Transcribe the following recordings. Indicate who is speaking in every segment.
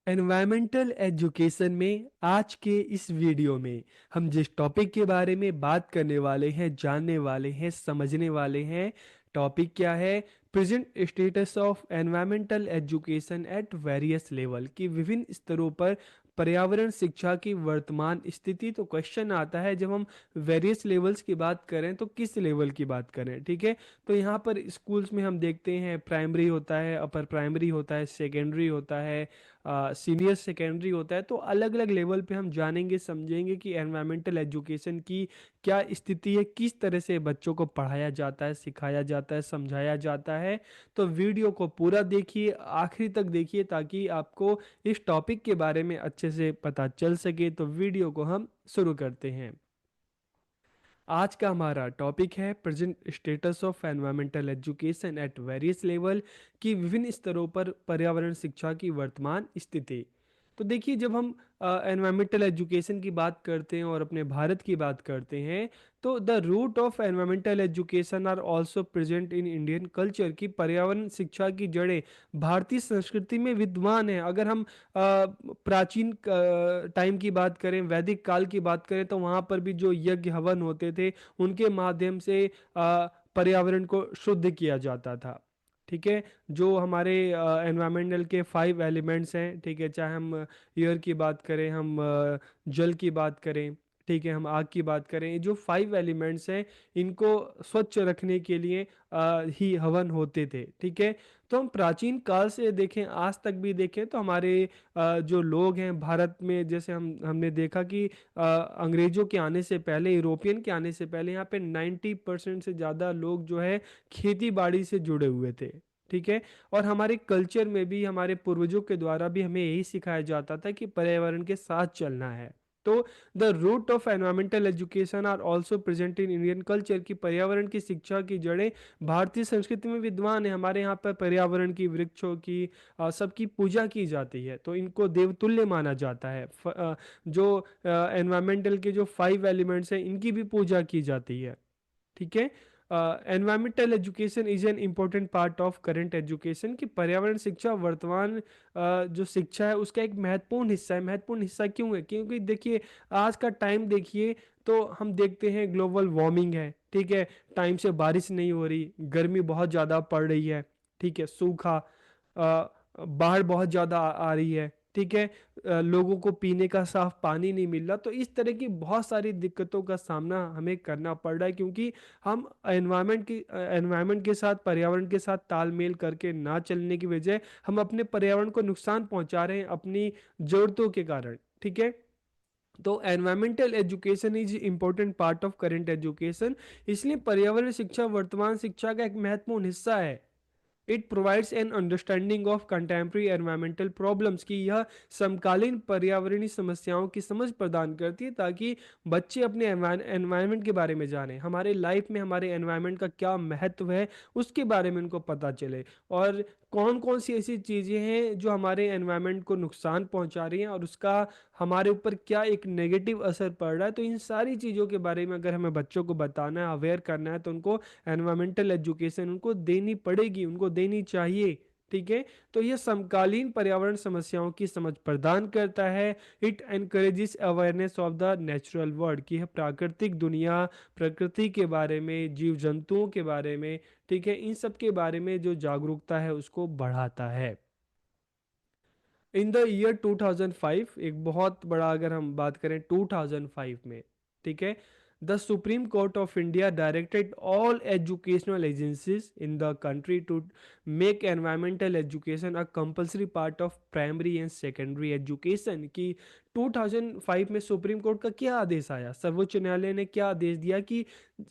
Speaker 1: Environmental education में आज के इस वीडियो में हम जिस टॉपिक के बारे में बात करने वाले हैं, जानने वाले हैं, समझने वाले हैं। टॉपिक क्या है? Present status of environmental education at various level, की विभिन्न स्तरों पर पर्यावरण शिक्षा की वर्तमान स्थिति। तो क्वेश्चन आता है, जब हम वेरियस लेवल्स की बात करें तो किस लेवल की बात करें? ठीक है। तो यहाँ पर स्कूल्स में हम देखते हैं प्राइमरी होता है, अपर प्राइमरी होता है, सेकेंडरी होता है, सीनियर सेकेंडरी होता है। तो अलग अलग लेवल पे हम जानेंगे, समझेंगे कि एनवायरमेंटल एजुकेशन की क्या स्थिति है, किस तरह से बच्चों को पढ़ाया जाता है, सिखाया जाता है, समझाया जाता है। तो वीडियो को पूरा देखिए, आखिरी तक देखिए, ताकि आपको इस टॉपिक के बारे में अच्छे से पता चल सके। तो वीडियो को हम शुरू करते हैं। आज का हमारा टॉपिक है present status of environmental education at various level, की विभिन्न स्तरों पर पर्यावरण शिक्षा की वर्तमान स्थिति। तो देखिए, जब हम एनवायरमेंटल एजुकेशन की बात करते हैं और अपने भारत की बात करते हैं, तो the root of environmental education are also present in Indian culture, की पर्यावरण शिक्षा की जड़ें भारतीय संस्कृति में विद्यमान है। अगर हम प्राचीन टाइम की बात करें, वैदिक काल की बात करें, तो वहाँ पर भी जो यज्ञ हवन होते थे, उनके माध्यम से पर्यावरण को शुद्ध किया जाता था। ठीक है। जो हमारे एनवायरमेंटल के 5 एलिमेंट्स हैं, ठीक है, चाहे हम एयर की बात करें, हम जल की बात करें, ठीक है, हम आग की बात करें, ये जो 5 एलिमेंट्स हैं, इनको स्वच्छ रखने के लिए ही हवन होते थे। ठीक है। तो हम प्राचीन काल से देखें, आज तक भी देखें, तो हमारे जो लोग हैं भारत में, जैसे हमने देखा कि अंग्रेजों के आने से पहले, यूरोपियन के आने से पहले, यहाँ पे 90% से ज़्यादा लोग जो है खेती बाड़ी से जुड़े हुए थे। ठीक है। और हमारे कल्चर में भी, हमारे पूर्वजों के द्वारा भी हमें यही सिखाया जाता था कि पर्यावरण के साथ चलना है। तो the root of environmental education are also present in Indian culture, की पर्यावरण की शिक्षा की जड़ें भारतीय संस्कृति में विद्वान है। हमारे यहाँ पर पर्यावरण की, वृक्षों की, सबकी पूजा की जाती है, तो इनको देवतुल्य माना जाता है। जो एनवायरमेंटल के जो 5 एलिमेंट्स हैं, इनकी भी पूजा की जाती है। ठीक है। Environmental education is an important part of current education, की पर्यावरण शिक्षा वर्तमान जो शिक्षा है उसका एक महत्वपूर्ण हिस्सा है। महत्वपूर्ण हिस्सा क्यों है? क्योंकि देखिए, आज का टाइम देखिए, तो हम देखते हैं ग्लोबल वार्मिंग है। ठीक है। टाइम से बारिश नहीं हो रही, गर्मी बहुत ज़्यादा पड़ रही है। ठीक है। सूखा, बाढ़ बहुत ज़्यादा आ रही है। ठीक है। लोगों को पीने का साफ पानी नहीं मिल रहा। तो इस तरह की बहुत सारी दिक्कतों का सामना हमें करना पड़ रहा है, क्योंकि हम एनवायरनमेंट के साथ, पर्यावरण के साथ तालमेल करके ना चलने की वजह, हम अपने पर्यावरण को नुकसान पहुंचा रहे हैं अपनी जरूरतों के कारण। ठीक है। तो environmental education is important part of current education, इसलिए पर्यावरण शिक्षा वर्तमान शिक्षा का एक महत्वपूर्ण हिस्सा है। It provides an understanding of contemporary environmental problems, की यह समकालीन पर्यावरणीय समस्याओं की समझ प्रदान करती है, ताकि बच्चे अपने एनवायरनमेंट के बारे में जानें, हमारे लाइफ में हमारे एनवायरनमेंट का क्या महत्व है, उसके बारे में उनको पता चले। और कौन कौन सी ऐसी चीज़ें हैं जो हमारे एनवायरनमेंट को नुकसान पहुंचा रही हैं, और उसका हमारे ऊपर क्या एक नेगेटिव असर पड़ रहा है। तो इन सारी चीज़ों के बारे में अगर हमें बच्चों को बताना है, अवेयर करना है, तो उनको एनवायरमेंटल एजुकेशन उनको देनी पड़ेगी, उनको देनी चाहिए। ठीक है। तो यह समकालीन पर्यावरण समस्याओं की समझ प्रदान करता है। It encourages awareness of the natural world, की है प्राकृतिक दुनिया, प्रकृति के बारे में, जीव जंतुओं के बारे में, ठीक है, इन सब के बारे में जो जागरूकता है उसको बढ़ाता है। इन द ईयर 2005, एक बहुत बड़ा, अगर हम बात करें 2005 में, ठीक है, the Supreme Court of India directed all educational agencies in the country to make environmental education a compulsory part of primary and secondary education, की 2005 में सुप्रीम कोर्ट का क्या आदेश आया, सर्वोच्च न्यायालय ने क्या आदेश दिया कि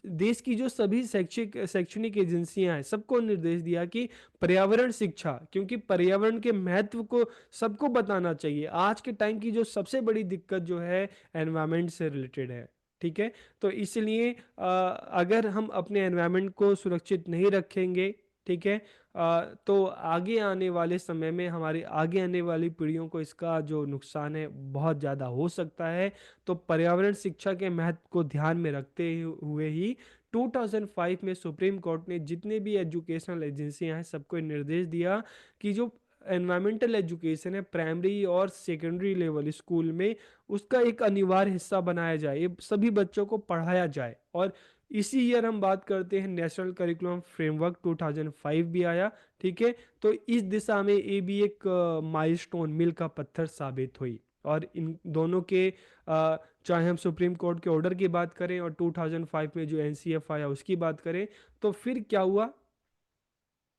Speaker 1: देश की जो सभी शैक्षणिक एजेंसियां हैं, सबको निर्देश दिया कि पर्यावरण शिक्षा, क्योंकि पर्यावरण के महत्व को सबको बताना चाहिए। आज के टाइम की जो सबसे बड़ी दिक्कत जो है, एनवायरनमेंट से रिलेटेड है। ठीक है। तो इसलिए अगर हम अपने एनवायरनमेंट को सुरक्षित नहीं रखेंगे, ठीक है, तो आगे आने वाले समय में, हमारी आगे आने वाली पीढ़ियों को इसका जो नुकसान है बहुत ज़्यादा हो सकता है। तो पर्यावरण शिक्षा के महत्व को ध्यान में रखते हुए ही 2005 में सुप्रीम कोर्ट ने जितने भी एजुकेशनल एजेंसियां हैं, सबको निर्देश दिया कि जो एनवायरमेंटल एजुकेशन है प्राइमरी और सेकेंडरी लेवल स्कूल में, उसका एक अनिवार्य हिस्सा बनाया जाए, ये सभी बच्चों को पढ़ाया जाए। और इसी ईयर हम बात करते हैं नेशनल करिकुलम फ्रेमवर्क 2005 भी आया। ठीक है, तो इस दिशा में ये भी एक माइलस्टोन, मील का पत्थर साबित हुई। और इन दोनों के चाहे हम सुप्रीम कोर्ट के ऑर्डर की बात करें और 2005 में जो एनसीएफ आया उसकी बात करें, तो फिर क्या हुआ?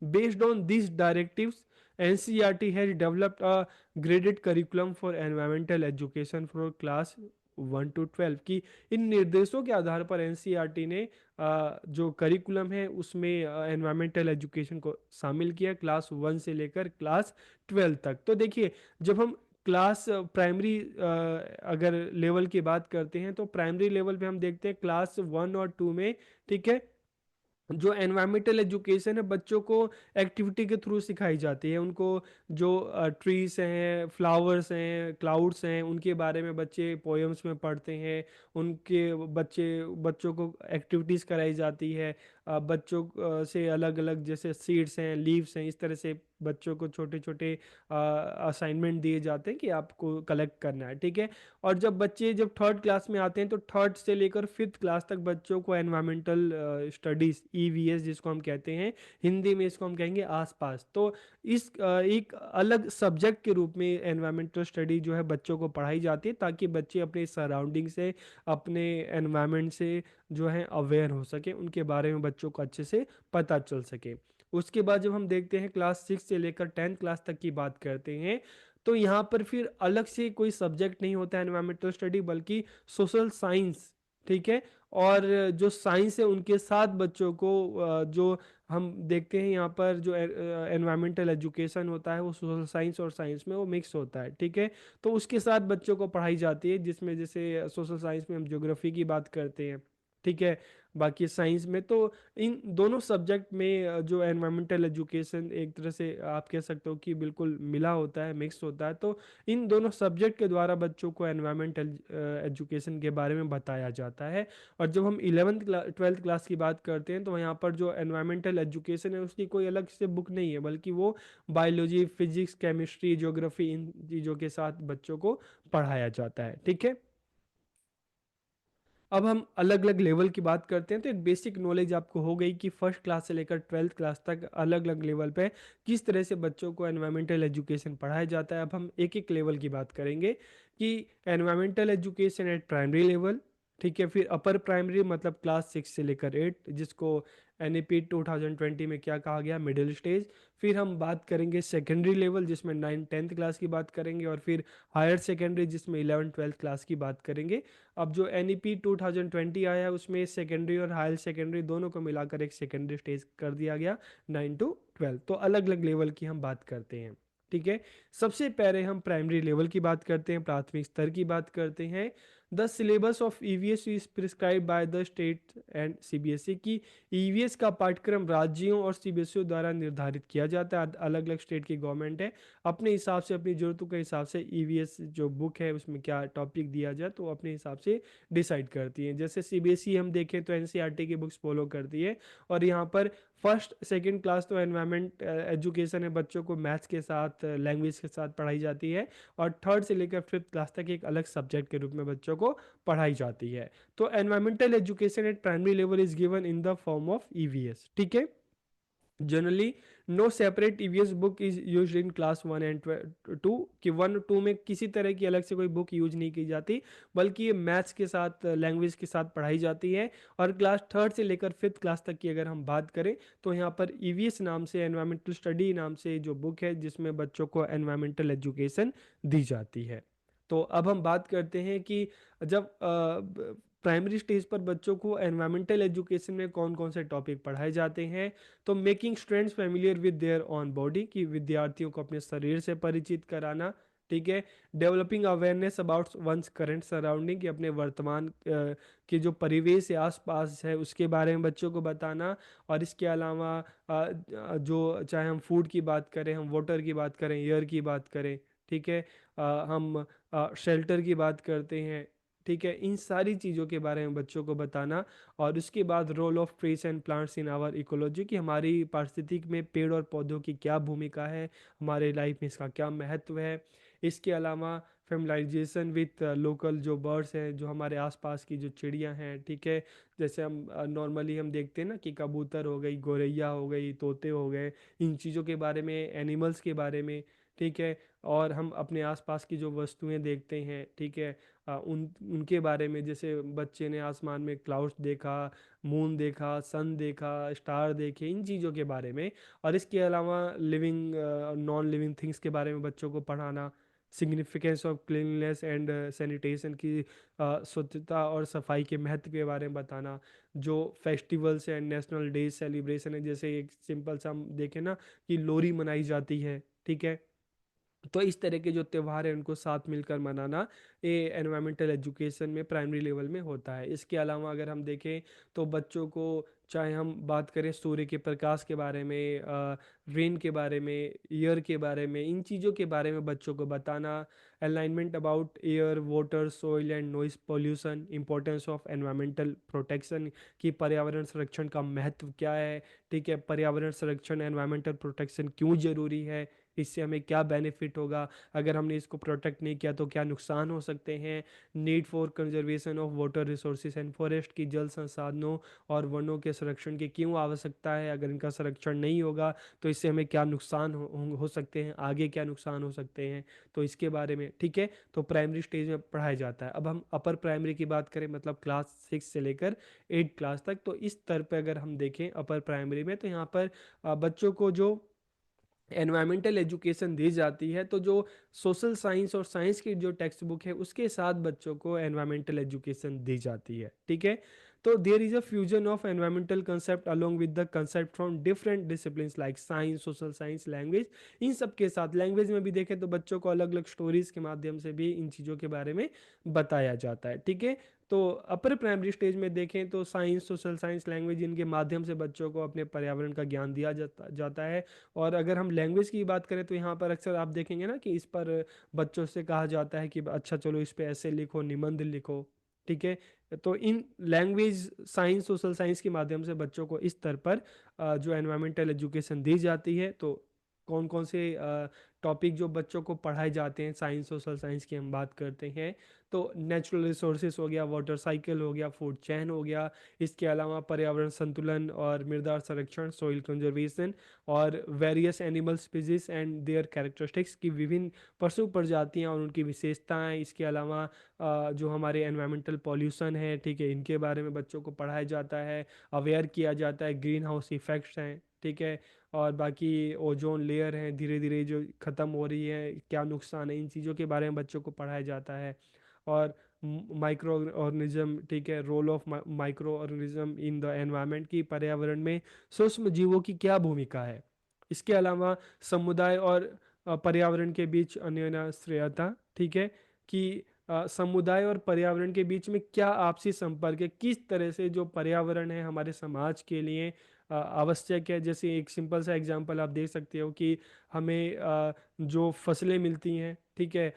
Speaker 1: Based on these directives, NCERT has developed a graded curriculum for environmental education for class 1 to 12 की। इन निर्देशों के आधार पर एनसीईआरटी ने जो करिकुलम है उसमें एनवायरमेंटल एजुकेशन को शामिल किया क्लास 1 से लेकर क्लास 12 तक। तो देखिए, जब हम क्लास प्राइमरी अगर लेवल की बात करते हैं, तो प्राइमरी लेवल पे हम देखते हैं क्लास 1 और 2 में, ठीक है, जो एनवायरमेंटल एजुकेशन है बच्चों को एक्टिविटी के थ्रू सिखाई जाती है। उनको जो ट्रीज हैं, फ्लावर्स हैं, क्लाउड्स हैं, उनके बारे में बच्चे पोएम्स में पढ़ते हैं। उनके बच्चों को एक्टिविटीज़ कराई जाती है। बच्चों से अलग अलग जैसे सीड्स हैं, लीव्स हैं, इस तरह से बच्चों को छोटे छोटे असाइनमेंट दिए जाते हैं कि आपको कलेक्ट करना है। ठीक है, और जब थर्ड क्लास में आते हैं, तो थर्ड से लेकर फिफ्थ क्लास तक बच्चों को एनवायरमेंटल स्टडीज, ईवीएस जिसको हम कहते हैं, हिंदी में इसको हम कहेंगे आसपास। तो एक अलग सब्जेक्ट के रूप में एनवायरमेंटल स्टडी जो है बच्चों को पढ़ाई जाती है, ताकि बच्चे अपने सराउंडिंग से, अपने एनवायरमेंट से जो है अवेयर हो सके, उनके बारे में बच्चों को अच्छे से पता चल सके। उसके बाद जब हम देखते हैं क्लास 6 से लेकर 10th क्लास तक की बात करते हैं, तो यहाँ पर फिर अलग से कोई सब्जेक्ट नहीं होता है एनवायरमेंटल स्टडी, बल्कि सोशल साइंस। ठीक है, और जो साइंस है उनके साथ बच्चों को जो हम देखते हैं यहाँ पर जो एनवायरमेंटल एजुकेशन होता है वो सोशल साइंस और साइंस में वो मिक्स होता है। ठीक है, तो उसके साथ बच्चों को पढ़ाई जाती है, जिसमें जैसे सोशल साइंस में हम ज्योग्राफी की बात करते हैं। ठीक है, बाकी साइंस में तो इन दोनों सब्जेक्ट में जो एनवायरमेंटल एजुकेशन एक तरह से आप कह सकते हो कि बिल्कुल मिला होता है, मिक्स होता है। तो इन दोनों सब्जेक्ट के द्वारा बच्चों को एनवायरमेंटल एजुकेशन के बारे में बताया जाता है। और जब हम 11th 12th क्लास की बात करते हैं, तो यहाँ पर जो एनवायरमेंटल एजुकेशन है उसकी कोई अलग से बुक नहीं है, बल्कि वो बायोलॉजी, फिजिक्स, केमिस्ट्री, ज्योग्राफी, इन चीज़ों के साथ बच्चों को पढ़ाया जाता है। ठीक है, अब हम अलग अलग लेवल की बात करते हैं, तो एक बेसिक नॉलेज आपको हो गई कि फर्स्ट क्लास से लेकर 12th क्लास तक अलग अलग लेवल पे किस तरह से बच्चों को एनवायरमेंटल एजुकेशन पढ़ाया जाता है। अब हम एक एक लेवल की बात करेंगे कि environmental education at primary level. ठीक है, फिर अपर प्राइमरी मतलब क्लास 6 से लेकर 8, जिसको एनईपी 2020 में क्या कहा गया, मिडिल स्टेज। फिर हम बात करेंगे सेकेंडरी लेवल, जिसमें 9th 10th क्लास की बात करेंगे, और फिर हायर सेकेंडरी जिसमें 11th 12th क्लास की बात करेंगे। अब जो एन ई पी 2020 आया है उसमें सेकेंडरी और हायर सेकेंडरी दोनों को मिलाकर एक सेकेंडरी स्टेज कर दिया गया, 9 to 12। तो अलग अलग लेवल की हम बात करते हैं। ठीक है, सबसे पहले हम प्राइमरी लेवल की बात करते हैं, प्राथमिक स्तर की बात करते हैं। The syllabus of EVS is prescribe by the state and CBSE की। ईवीएस का पाठ्यक्रम राज्यों और सीबीएसई द्वारा निर्धारित किया जाता है। अलग अलग स्टेट की गवर्नमेंट है, अपने हिसाब से, अपनी ज़रूरतों के हिसाब से ईवीएस जो बुक है उसमें क्या टॉपिक दिया जाए तो अपने हिसाब से डिसाइड करती है। जैसे सीबीएसई हम देखें तो एनसीईआरटी की बुक्स फॉलो करती है। और यहाँ पर फर्स्ट सेकंड क्लास तो एनवायरमेंट एजुकेशन है, बच्चों को मैथ्स के साथ, लैंग्वेज के साथ पढ़ाई जाती है। और थर्ड से लेकर फिफ्थ क्लास तक एक अलग सब्जेक्ट के रूप में बच्चों को पढ़ाई जाती है। तो environmental education at primary level is given in the form of EVS. ठीक है, generally no separate EVS book is used in class 1 and 2 कि 1 2 में किसी तरह की अलग से कोई बुक यूज नहीं की जाती, बल्कि ये मैथ्स के साथ, लैंग्वेज के साथ पढ़ाई जाती है। और क्लास थर्ड से लेकर फिफ्थ क्लास तक की अगर हम बात करें, तो यहाँ पर ईवीएस नाम से, एनवायरमेंटल स्टडी नाम से जो बुक है जिसमें बच्चों को एनवायरमेंटल एजुकेशन दी जाती है। तो अब हम बात करते हैं कि जब प्राइमरी स्टेज पर बच्चों को एनवायरमेंटल एजुकेशन में कौन कौन से टॉपिक पढ़ाए जाते हैं। तो making students familiar with their on body, कि विद्यार्थियों को अपने शरीर से परिचित कराना। ठीक है, developing awareness about one's current surrounding, कि अपने वर्तमान के जो परिवेश है, आसपास है, उसके बारे में बच्चों को बताना। और इसके अलावा जो चाहे हम फूड की बात करें, हम वाटर की बात करें, एयर की बात करें, ठीक है, हम शेल्टर की बात करते हैं, ठीक है, इन सारी चीज़ों के बारे में बच्चों को बताना। और उसके बाद role of trees and plants in our ecology, कि हमारी पारिस्थितिक में पेड़ और पौधों की क्या भूमिका है, हमारे लाइफ में इसका क्या महत्व है। इसके अलावा फेमिलाइजेशन विथ लोकल जो बर्ड्स हैं, जो हमारे आसपास की जो चिड़ियां हैं, ठीक है, जैसे हम नॉर्मली हम देखते हैं ना कि कबूतर हो गई, गोरैया हो गई, तोते हो गए, इन चीज़ों के बारे में, एनिमल्स के बारे में, ठीक है। और हम अपने आसपास की जो वस्तुएं देखते हैं, ठीक है, उन उनके बारे में, जैसे बच्चे ने आसमान में क्लाउड्स देखा, मून देखा, सन देखा, स्टार देखे, इन चीज़ों के बारे में। और इसके अलावा लिविंग नॉन लिविंग थिंग्स के बारे में बच्चों को पढ़ाना, significance of cleanliness and sanitation की, स्वच्छता और सफाई के महत्व के बारे में बताना। जो festivals and national day celebration है, जैसे एक सिंपल सा हम देखें ना कि लोहड़ी मनाई जाती है, ठीक है, तो इस तरह के जो त्यौहार हैं उनको साथ मिलकर मनाना, ये एनवायरमेंटल एजुकेशन में प्राइमरी लेवल में होता है। इसके अलावा अगर हम देखें तो बच्चों को, चाहे हम बात करें सूर्य के प्रकाश के बारे में, रेन के बारे में, एयर के बारे में, इन चीज़ों के बारे में बच्चों को बताना। Alignment about air, water, soil and noise pollution, importance of environmental protection, कि पर्यावरण संरक्षण का महत्व क्या है, ठीक है, पर्यावरण संरक्षण, एनवायरमेंटल प्रोटेक्शन क्यों ज़रूरी है, इससे हमें क्या बेनिफिट होगा, अगर हमने इसको प्रोटेक्ट नहीं किया तो क्या नुकसान हो सकते हैं। Need for conservation of water resources and forest, की जल संसाधनों और वनों के संरक्षण की क्यों आवश्यकता है, अगर इनका संरक्षण नहीं होगा तो इससे हमें क्या नुकसान हो सकते हैं, आगे क्या नुकसान हो सकते हैं, तो इसके बारे में, ठीक है, तो प्राइमरी स्टेज में पढ़ाया जाता है। अब हम अपर प्राइमरी की बात करें, मतलब क्लास 6 से लेकर 8 क्लास तक, तो इस स्तर पर अगर हम देखें अपर प्राइमरी में, तो यहाँ पर बच्चों को जो एनवायरमेंटल एजुकेशन दी जाती है, तो जो सोशल साइंस और साइंस की जो टेक्स्ट बुक है उसके साथ बच्चों को एनवायरमेंटल एजुकेशन दी जाती है, ठीक है। तो there is a fusion of environmental concept along with the concept from different disciplines like science, social science, language. इन सब के साथ लैंग्वेज में भी देखें तो बच्चों को अलग अलग स्टोरीज के माध्यम से भी इन चीज़ों के बारे में बताया जाता है, ठीक है। तो अपर प्राइमरी स्टेज में देखें तो साइंस, सोशल साइंस, लैंग्वेज, इनके माध्यम से बच्चों को अपने पर्यावरण का ज्ञान दिया जाता है। और अगर हम लैंग्वेज की बात करें तो यहाँ पर अक्सर आप देखेंगे ना कि इस पर बच्चों से कहा जाता है कि अच्छा चलो इस पे ऐसे लिखो, निबंध लिखो, ठीक है। तो in language, science, social science के माध्यम से बच्चों को इस स्तर पर जो एनवायरमेंटल एजुकेशन दी जाती है। तो कौन कौन से टॉपिक जो बच्चों को पढ़ाए जाते हैं, साइंस, सोशल साइंस की हम बात करते हैं, तो नेचुरल रिसोर्सेज हो गया, वाटर साइकिल हो गया, फूड चैन हो गया, इसके अलावा पर्यावरण संतुलन और मृदा संरक्षण, सॉइल कंजर्वेशन, और various animal species and there characteristics, की विभिन्न पशु प्रजातियां और उनकी विशेषताएं। इसके अलावा जो हमारे एनवायरमेंटल पॉल्यूशन है, ठीक है, इनके बारे में बच्चों को पढ़ाया जाता है, अवेयर किया जाता है, ग्रीन हाउस इफेक्ट्स हैं, ठीक है, और बाकी ओजोन लेयर है धीरे धीरे जो ख़त्म हो रही है, क्या नुकसान है, इन चीज़ों के बारे में बच्चों को पढ़ाया जाता है। और माइक्रो ऑर्गेनिज्म, ठीक है, role of micro organism in the environment, की पर्यावरण में सूक्ष्म जीवों की क्या भूमिका है। इसके अलावा समुदाय और पर्यावरण के बीच अन्योन्याश्रयता, ठीक है, कि समुदाय और पर्यावरण के बीच में क्या आपसी संपर्क है, किस तरह से जो पर्यावरण है हमारे समाज के लिए आवश्यक है। जैसे एक सिंपल सा एग्जांपल आप देख सकते हो कि हमें जो फसलें मिलती हैं, ठीक है,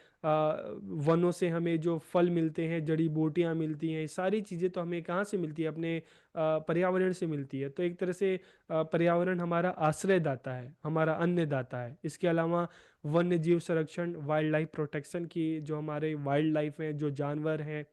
Speaker 1: वनों से हमें जो फल मिलते हैं, जड़ी बूटियां मिलती हैं, ये सारी चीज़ें तो हमें कहाँ से मिलती है, अपने पर्यावरण से मिलती है। तो एक तरह से पर्यावरण हमारा आश्रयदाता है, हमारा अन्नदाता है। इसके अलावा वन्य जीव संरक्षण, वाइल्ड लाइफ प्रोटेक्शन, की जो हमारे वाइल्ड लाइफ हैं, जो जानवर हैं,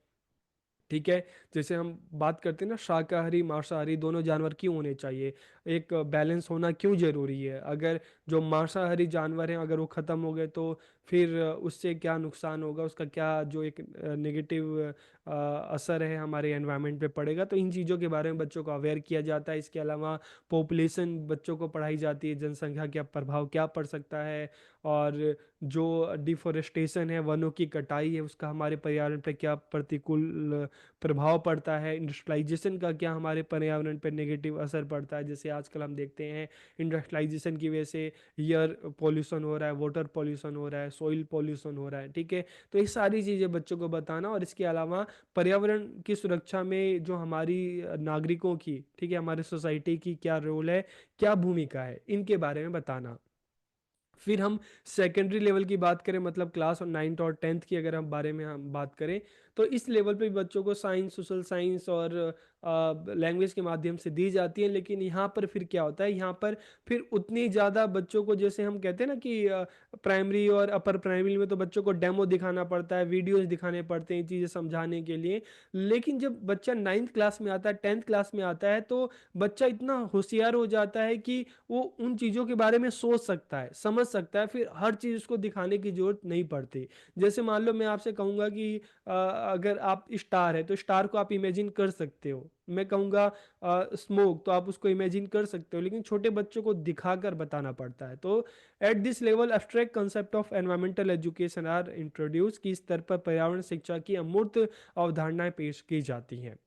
Speaker 1: ठीक है, जैसे हम बात करते हैं ना, शाकाहारी मांसाहारी दोनों जानवर क्यों होने चाहिए, एक बैलेंस होना क्यों जरूरी है। अगर जो मांसाहारी जानवर हैं अगर वो ख़त्म हो गए तो फिर उससे क्या नुकसान होगा, उसका क्या जो एक नेगेटिव असर है हमारे एनवायरनमेंट पे पड़ेगा। तो इन चीज़ों के बारे में बच्चों को अवेयर किया जाता है। इसके अलावा पॉपुलेशन बच्चों को पढ़ाई जाती है, जनसंख्या क्या प्रभाव क्या पड़ सकता है, और जो डिफोरेस्टेशन है, वनों की कटाई है, उसका हमारे पर्यावरण पे क्या प्रतिकूल प्रभाव पड़ता है। इंडस्ट्रियलाइजेशन का क्या हमारे पर्यावरण पर नेगेटिव असर पड़ता है। जैसे आजकल हम देखते हैं इंडस्ट्रियलाइजेशन की वजह से एयर पॉल्यूशन हो रहा है, वाटर पॉल्यूशन हो रहा है, सॉइल पॉल्यूशन हो रहा है, ठीक है। तो ये सारी चीज़ें बच्चों को बताना। और इसके अलावा पर्यावरण की सुरक्षा में जो हमारी नागरिकों की, ठीक है, हमारे सोसाइटी की क्या रोल है, क्या भूमिका है, इनके बारे में बताना। फिर हम सेकेंडरी लेवल की बात करें, मतलब क्लास और 9th और 10th की अगर हम बारे में हम बात करें, तो इस लेवल पे भी बच्चों को साइंस, सोशल साइंस और लैंग्वेज के माध्यम से दी जाती है। लेकिन यहाँ पर फिर क्या होता है, यहाँ पर फिर उतनी ज़्यादा बच्चों को, जैसे हम कहते हैं ना कि प्राइमरी और अपर प्राइमरी में तो बच्चों को डेमो दिखाना पड़ता है, वीडियोस दिखाने पड़ते हैं चीज़ें समझाने के लिए। लेकिन जब बच्चा 9th क्लास में आता है, 10th क्लास में आता है, तो बच्चा इतना होशियार हो जाता है कि वो उन चीज़ों के बारे में सोच सकता है, समझ सकता है, फिर हर चीज़ उसको दिखाने की जरूरत नहीं पड़ती। जैसे मान लो मैं आपसे कहूँगा कि अगर आप स्टार है तो स्टार को आप इमेजिन कर सकते हो, मैं कहूँगा स्मोक तो आप उसको इमेजिन कर सकते हो, लेकिन छोटे बच्चों को दिखाकर बताना पड़ता है। तो at this level abstract concept of environmental education are introduce, की स्तर पर पर्यावरण शिक्षा की अमूर्त अवधारणाएं पेश की जाती हैं।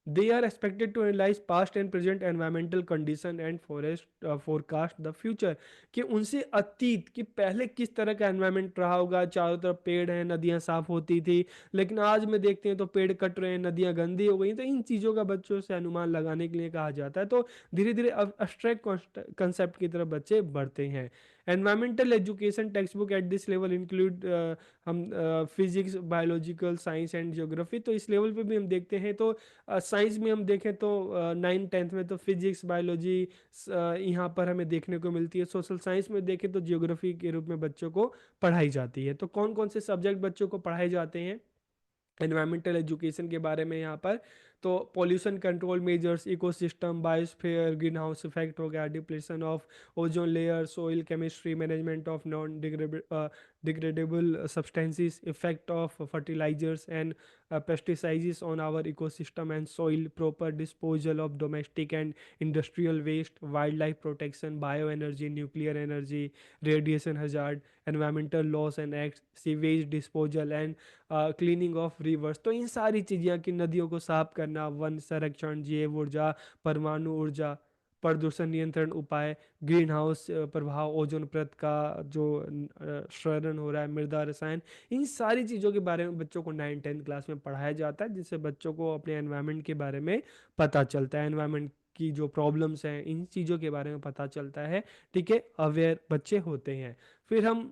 Speaker 1: They are expected to analyze past and present environmental condition and forest forecast the future, कि उनसे अतीत कि पहले किस तरह का एनवायरनमेंट रहा होगा, चारों तरफ पेड़ हैं, नदियां साफ होती थी, लेकिन आज में देखते हैं तो पेड़ कट रहे हैं, नदियां गंदी हो गई। तो इन चीज़ों का बच्चों से अनुमान लगाने के लिए कहा जाता है। तो धीरे धीरे अब अब्स्ट्रैक्ट कंसेप्ट की तरफ बच्चे बढ़ते हैं। Environmental education textbook at this level include हम physics, biological science and geography. तो इस लेवल पे भी हम देखते हैं तो साइंस में हम देखें तो 9th 10th में तो फिजिक्स, बायोलॉजी यहाँ पर हमें देखने को मिलती है। सोशल साइंस में देखें तो जियोग्राफी के रूप में बच्चों को पढ़ाई जाती है। तो कौन कौन से सब्जेक्ट बच्चों को पढ़ाए जाते हैं एनवायरमेंटल एजुकेशन के बारे में यहाँ पर, तो pollution control measures, ecosystem, biosphere, green house effect हो गया, depletion of ozone layer, soil chemistry, management of non degradable substances, effect of fertilisers and pesticides on our ecosystem and soil, proper disposal of domestic and industrial waste, wildlife protection, bioenergy, nuclear energy, radiation hazard, environmental laws and acts, sewage disposal and cleaning of reverse. तो इन सारी चीज़ें कि नदियों को साफ करना, one संरक्षण, जैव ऊर्जा, परमाणु ऊर्जा, प्रदूषण नियंत्रण उपाय, ग्रीन हाउस प्रभाव, ओजोन परत का जो क्षरण हो रहा है, मृदा रसायन, इन सारी चीज़ों के बारे में बच्चों को 9th 10th क्लास में पढ़ाया जाता है, जिससे बच्चों को अपने एनवायरनमेंट के बारे में पता चलता है, एनवायरनमेंट की जो प्रॉब्लम्स हैं इन चीज़ों के बारे में पता चलता है। ठीक है, अवेयर बच्चे होते हैं। फिर हम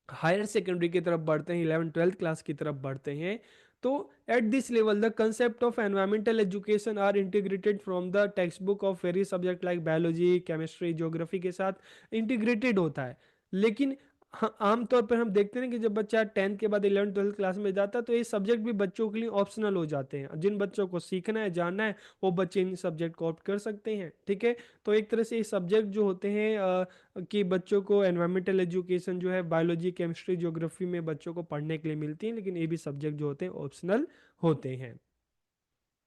Speaker 1: हायर सेकेंडरी की तरफ बढ़ते हैं, 11th 12th क्लास की तरफ बढ़ते हैं। तो at this level the concept of environmental education are integrated from the text book of very subject like biology, chemistry, geography के साथ इंटीग्रेटेड होता है। लेकिन आमतौर पर हम देखते हैं कि जब बच्चा 10th के बाद 11th 12th क्लास में जाता है तो ये सब्जेक्ट भी बच्चों के लिए ऑप्शनल हो जाते हैं। जिन बच्चों को सीखना है, जानना है, वो बच्चे इन सब्जेक्ट को ऑप्ट कर सकते हैं। ठीक है, तो एक तरह से ये सब्जेक्ट जो होते हैं कि बच्चों को एनवायरमेंटल एजुकेशन जो है बायोलॉजी, केमिस्ट्री, ज्योग्राफी में बच्चों को पढ़ने के लिए मिलती है, लेकिन ये भी सब्जेक्ट जो होते हैं ऑप्शनल होते हैं।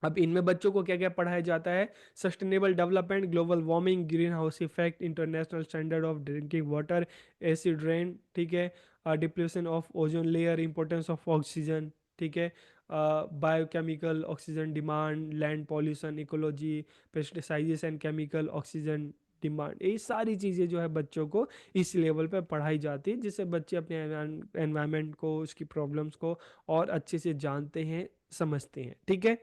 Speaker 1: अब इनमें बच्चों को क्या क्या पढ़ाया जाता है, sustainable development, global warming, green house effect, international standard of drinking water, acid rain, ठीक है, depletion of ozone layer, importance of oxygen, ठीक है, biochemical oxygen demand, land pollution, ecology, pesticides and chemical oxygen demand. ये सारी चीज़ें जो है बच्चों को इस लेवल पर पढ़ाई जाती है, जिससे बच्चे अपने एनवायरनमेंट को, उसकी प्रॉब्लम्स को और अच्छे से जानते हैं, समझते हैं। ठीक है,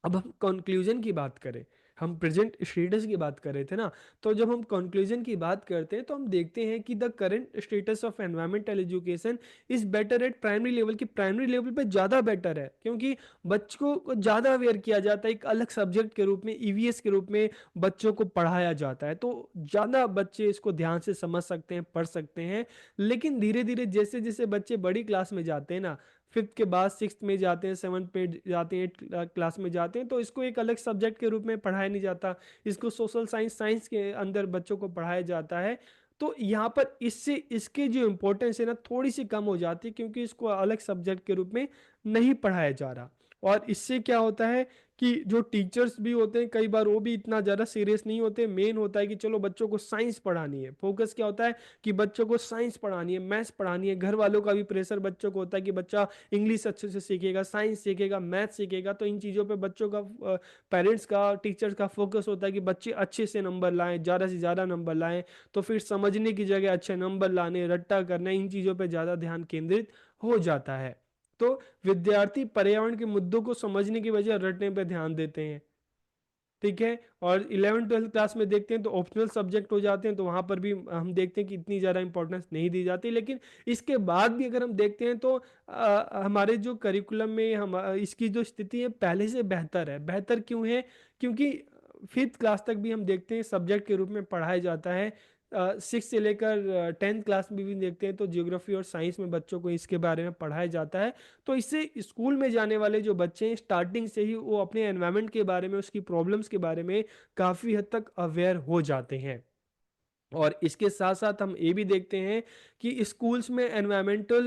Speaker 1: अब हम कंक्लूजन की बात करें, हम प्रेजेंट स्टेटस की बात कर रहे थे ना, तो जब हम कंक्लूजन की बात करते हैं तो हम देखते हैं कि the current status of environmental education is better at primary level, की प्राइमरी लेवल पे ज़्यादा बेटर है, क्योंकि बच्चों को ज़्यादा अवेयर किया जाता है, एक अलग सब्जेक्ट के रूप में, ईवीएस के रूप में बच्चों को पढ़ाया जाता है, तो ज़्यादा बच्चे इसको ध्यान से समझ सकते हैं, पढ़ सकते हैं। लेकिन धीरे धीरे जैसे जैसे बच्चे बड़ी क्लास में जाते हैं ना, 5th के बाद 6th में जाते हैं, 7th पे जाते हैं, 8th क्लास में जाते हैं, तो इसको एक अलग सब्जेक्ट के रूप में पढ़ाया नहीं जाता, इसको सोशल साइंस साइंस के अंदर बच्चों को पढ़ाया जाता है। तो यहाँ पर इससे इसके जो इम्पोर्टेंस है ना थोड़ी सी कम हो जाती है, क्योंकि इसको अलग सब्जेक्ट के रूप में नहीं पढ़ाया जा रहा। और इससे क्या होता है कि जो टीचर्स भी होते हैं कई बार वो भी इतना ज़्यादा सीरियस नहीं होते। मेन होता है कि चलो बच्चों को साइंस पढ़ानी है, फोकस क्या होता है कि बच्चों को साइंस पढ़ानी है, मैथ्स पढ़ानी है। घर वालों का भी प्रेशर बच्चों को होता है कि बच्चा इंग्लिश अच्छे से सीखेगा, साइंस सीखेगा, मैथ्स सीखेगा। तो इन चीज़ों पे बच्चों का, पेरेंट्स का, टीचर्स का फोकस होता है कि बच्चे अच्छे से नंबर लाएं, ज़्यादा से ज़्यादा नंबर लाएं। तो फिर समझने की जगह अच्छे नंबर लाने, रट्टा करने, इन चीज़ों पर ज़्यादा ध्यान केंद्रित हो जाता है। तो विद्यार्थी पर्यावरण के मुद्दों को समझने की बजाय रटने पर ध्यान देते हैं। ठीक है। और 11th 12th क्लास में देखते हैं तो ऑप्शनल सब्जेक्ट हो जाते हैं, तो वहाँ पर भी हम देखते हैं कि इतनी ज़्यादा इंपॉर्टेंस नहीं दी जाती। लेकिन इसके बाद भी अगर हम देखते हैं तो हमारे जो करिकुलम में हम इसकी जो स्थिति है पहले से बेहतर है। बेहतर क्यों है? क्योंकि 5th क्लास तक भी हम देखते हैं सब्जेक्ट के रूप में पढ़ाया जाता है। 6 से लेकर 10th क्लास में भी देखते हैं तो जियोग्राफी और साइंस में बच्चों को इसके बारे में पढ़ाया जाता है। तो इससे स्कूल में जाने वाले जो बच्चे हैं स्टार्टिंग से ही वो अपने एनवायरनमेंट के बारे में, उसकी प्रॉब्लम्स के बारे में काफ़ी हद तक अवेयर हो जाते हैं। और इसके साथ साथ हम ये भी देखते हैं कि स्कूल्स में एनवायरमेंटल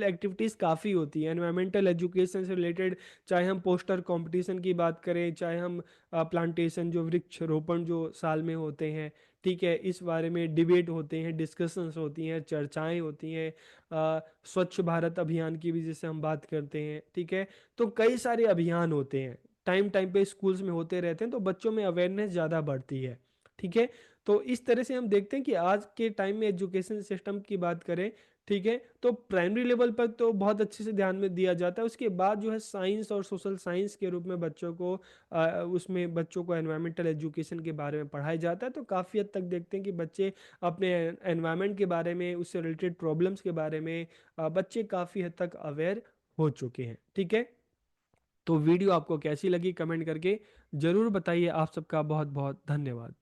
Speaker 1: एक्टिविटीज़ काफ़ी होती है, एनवायरमेंटल एजुकेशन से रिलेटेड। चाहे हम पोस्टर कंपटीशन की बात करें, चाहे हम प्लांटेशन जो वृक्षरोपण जो साल में होते हैं, ठीक है, इस बारे में डिबेट होते हैं, डिस्कशंस होती हैं, चर्चाएं होती हैं। स्वच्छ भारत अभियान की भी जैसे हम बात करते हैं, ठीक है। तो कई सारे अभियान होते हैं, टाइम टाइम पे स्कूल्स में होते रहते हैं, तो बच्चों में अवेयरनेस ज़्यादा बढ़ती है, ठीक है। तो इस तरह से हम देखते हैं कि आज के टाइम में एजुकेशन सिस्टम की बात करें, ठीक है, तो प्राइमरी लेवल पर तो बहुत अच्छे से ध्यान में दिया जाता है। उसके बाद जो है साइंस और सोशल साइंस के रूप में बच्चों को उसमें बच्चों को एनवायरमेंटल एजुकेशन के बारे में पढ़ाया जाता है। तो काफ़ी हद तक देखते हैं कि बच्चे अपने एनवायरमेंट के बारे में, उससे रिलेटेड प्रॉब्लम्स के बारे में बच्चे काफ़ी हद तक अवेयर हो चुके हैं, ठीक है। तो वीडियो आपको कैसी लगी कमेंट करके ज़रूर बताइए। आप सबका बहुत बहुत धन्यवाद।